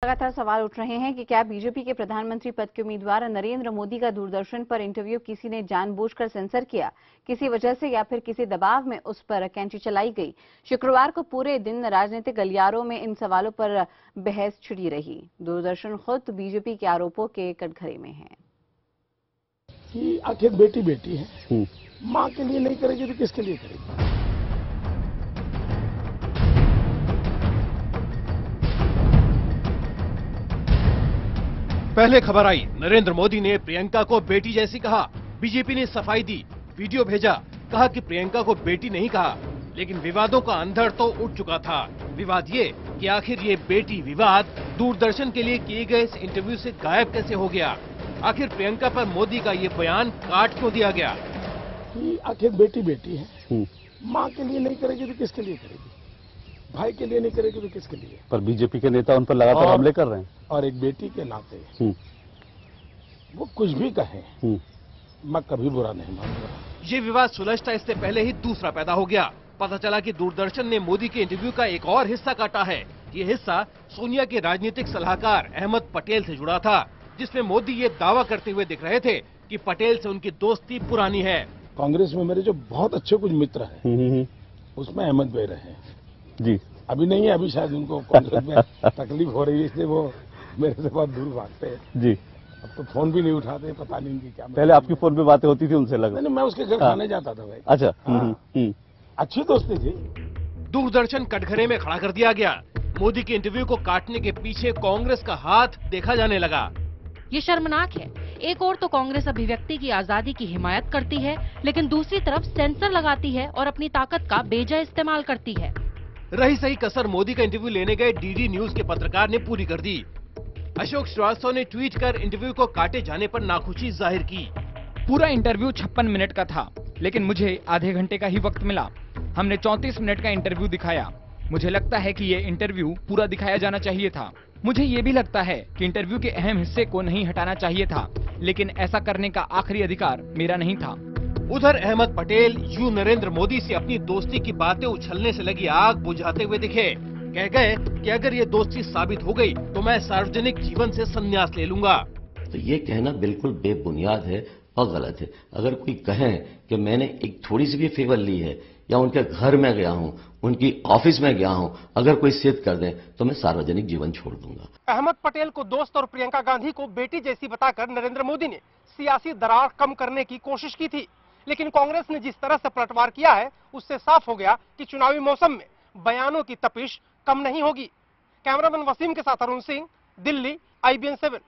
लगातार सवाल उठ रहे हैं कि क्या बीजेपी के प्रधानमंत्री पद के उम्मीदवार नरेंद्र मोदी का दूरदर्शन पर इंटरव्यू किसी ने जानबूझकर सेंसर किया, किसी वजह से या फिर किसी दबाव में उस पर कैंची चलाई गई। शुक्रवार को पूरे दिन राजनीतिक गलियारों में इन सवालों पर बहस छिड़ी रही। दूरदर्शन खुद बीजेपी के आरोपों के कटघरे में है कि आखिर बेटी बेटी है, माँ के लिए नहीं करेगी तो किसके लिए करेगी। पहले खबर आई, नरेंद्र मोदी ने प्रियंका को बेटी जैसी कहा। बीजेपी ने सफाई दी, वीडियो भेजा, कहा कि प्रियंका को बेटी नहीं कहा। लेकिन विवादों का अंधड़ तो उठ चुका था। विवाद ये कि आखिर ये बेटी विवाद दूरदर्शन के लिए किए गए इस इंटरव्यू से गायब कैसे हो गया। आखिर प्रियंका पर मोदी का ये बयान काट क्यों दिया गया। कि आखिर बेटी बेटी है, माँ के लिए नहीं करेगी तो किसके लिए करेगी, भाई के लिए नहीं करेगी तो किसके लिए। पर बीजेपी के नेता उन पर लगातार हमले कर रहे हैं। और एक बेटी के नाते वो कुछ भी कहें, मैं कभी बुरा नहीं मानूंगा। ये विवाद सुलझता इससे पहले ही दूसरा पैदा हो गया। पता चला कि दूरदर्शन ने मोदी के इंटरव्यू का एक और हिस्सा काटा है। ये हिस्सा सोनिया के राजनीतिक सलाहकार अहमद पटेल से जुड़ा था, जिसमें मोदी ये दावा करते हुए दिख रहे थे कि पटेल से उनकी दोस्ती पुरानी है। कांग्रेस में मेरे जो बहुत अच्छे कुछ मित्र हैं, उसमें अहमद भाई रहे जी। अभी नहीं है, अभी शायद उनको कांग्रेस में तकलीफ हो रही है, इसलिए वो मेरे से बहुत दूर भागते हैं जी। अब तो फोन भी नहीं उठाते, पता नहीं इनकी क्या। पहले आपकी फोन पे बातें होती थी उनसे, लगा नहीं, मैं उसके घर खाने जाता था भाई। अच्छा। अच्छी दोस्ती थी। दूरदर्शन कटघरे में खड़ा कर दिया गया। मोदी के इंटरव्यू को काटने के पीछे कांग्रेस का हाथ देखा जाने लगा। ये शर्मनाक है। एक ओर तो कांग्रेस अभिव्यक्ति की आजादी की हिमायत करती है, लेकिन दूसरी तरफ सेंसर लगाती है और अपनी ताकत का बेजा इस्तेमाल करती है। रही सही कसर मोदी का इंटरव्यू लेने गए डीडी न्यूज के पत्रकार ने पूरी कर दी। अशोक श्रीवास्तव ने ट्वीट कर इंटरव्यू को काटे जाने पर नाखुशी जाहिर की। पूरा इंटरव्यू 56 मिनट का था, लेकिन मुझे आधे घंटे का ही वक्त मिला। हमने 34 मिनट का इंटरव्यू दिखाया। मुझे लगता है कि ये इंटरव्यू पूरा दिखाया जाना चाहिए था। मुझे ये भी लगता है कि इंटरव्यू के अहम हिस्से को नहीं हटाना चाहिए था, लेकिन ऐसा करने का आखिरी अधिकार मेरा नहीं था। उधर अहमद पटेल यूं नरेंद्र मोदी से अपनी दोस्ती की बातें उछलने से लगी आग बुझाते हुए दिखे। कह गए कि अगर ये दोस्ती साबित हो गई तो मैं सार्वजनिक जीवन से संन्यास ले लूंगा। तो ये कहना बिल्कुल बेबुनियाद है और गलत है। अगर कोई कहे कि मैंने एक थोड़ी सी भी फेवर ली है या उनके घर में गया हूं, उनकी ऑफिस में गया हूं, अगर कोई सिद्ध कर दे तो मैं सार्वजनिक जीवन छोड़ दूंगा। अहमद पटेल को दोस्त और प्रियंका गांधी को बेटी जैसी बताकर नरेंद्र मोदी ने सियासी दरार कम करने की कोशिश की थी, लेकिन कांग्रेस ने जिस तरह से पलटवार किया है उससे साफ हो गया कि चुनावी मौसम में बयानों की तपिश कम नहीं होगी। कैमरामैन वसीम के साथ अरुण सिंह, दिल्ली, IBN 7।